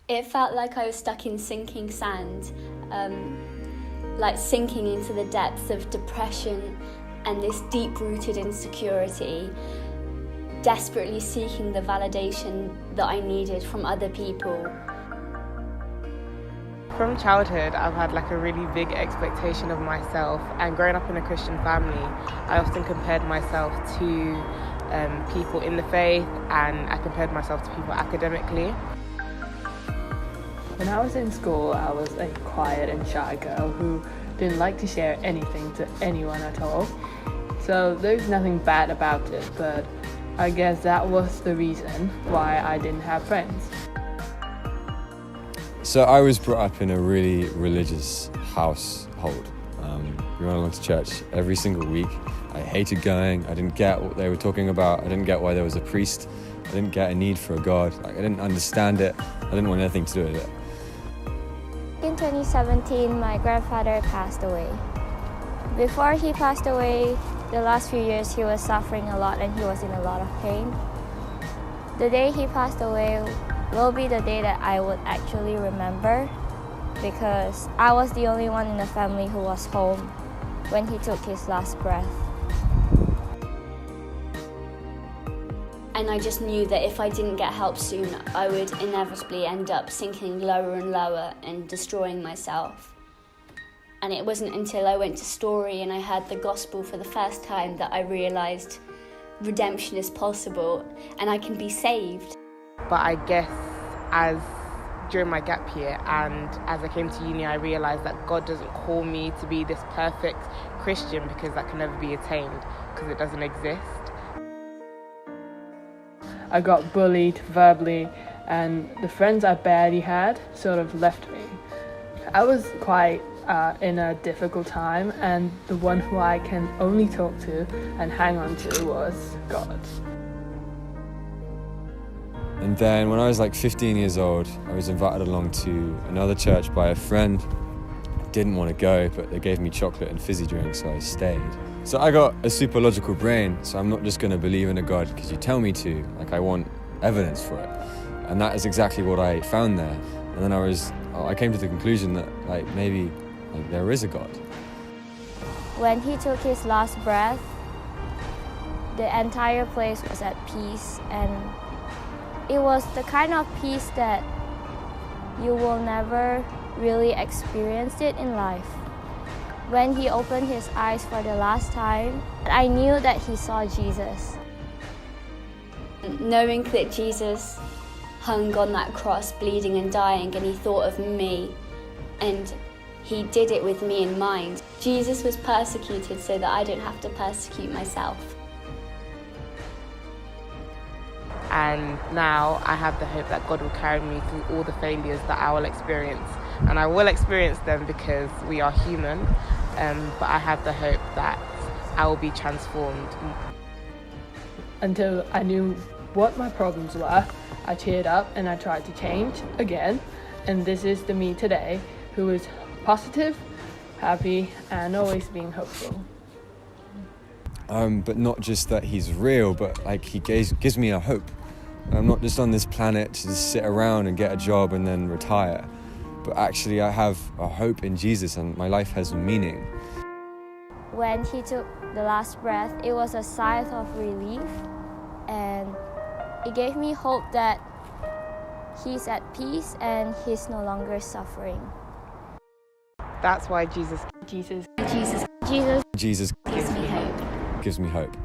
It felt like I was stuck in sinking sand, like sinking into the depths of depression and this deep-rooted insecurity, desperately seeking the validation that I needed from other people. From childhood, I've had like a really big expectation of myself, and growing up in a Christian family, I often compared myself to people in the faith, and I compared myself to people academically. When I was in school, I was a quiet and shy girl who didn't like to share anything to anyone at all. So there's nothing bad about it, but I guess that was the reason why I didn't have friends. So I was brought up in a really religious household. We went along to church every single week. I hated going. I didn't get what they were talking about. I didn't get why there was a priest. I didn't get a need for a God. I didn't understand it. I didn't want anything to do with it. In 2017, my grandfather passed away. Before he passed away, the last few years he was suffering a lot and he was in a lot of pain. The day he passed away will be the day that I would actually remember, because I was the only one in the family who was home when he took his last breath. And I just knew that if I didn't get help soon, I would inevitably end up sinking lower and lower and destroying myself. And it wasn't until I went to Story and I heard the gospel for the first time that I realised redemption is possible and I can be saved. But I guess during my gap year and as I came to uni, I realised that God doesn't call me to be this perfect Christian, because that can never be attained, because it doesn't exist. I got bullied verbally, and the friends I barely had sort of left me. I was quite in a difficult time, and the one who I can only talk to and hang on to was God. And then when I was like 15 years old, I was invited along to another church by a friend. Didn't want to go, but they gave me chocolate and fizzy drinks, so I stayed. So I got a super logical brain, so I'm not just going to believe in a God because you tell me to. Like, I want evidence for it. And that is exactly what I found there. And then I came to the conclusion that maybe there is a God. When he took his last breath, the entire place was at peace, and it was the kind of peace that you will never really experience it in life. When he opened his eyes for the last time, I knew that he saw Jesus. Knowing that Jesus hung on that cross, bleeding and dying, and he thought of me, and he did it with me in mind. Jesus was persecuted so that I don't have to persecute myself. And now I have the hope that God will carry me through all the failures that I will experience. And I will experience them because we are human, but I have the hope that I will be transformed. Until I knew what my problems were, I cheered up and I tried to change again. And this is the me today, who is positive, happy, and always being hopeful. But not just that he's real, but he gives me a hope. I'm not just on this planet to just sit around and get a job and then retire. But actually I have a hope in Jesus and my life has meaning. When he took the last breath, it was a sigh of relief, and it gave me hope that he's at peace and he's no longer suffering. That's why Jesus Jesus gives me hope. Gives me hope.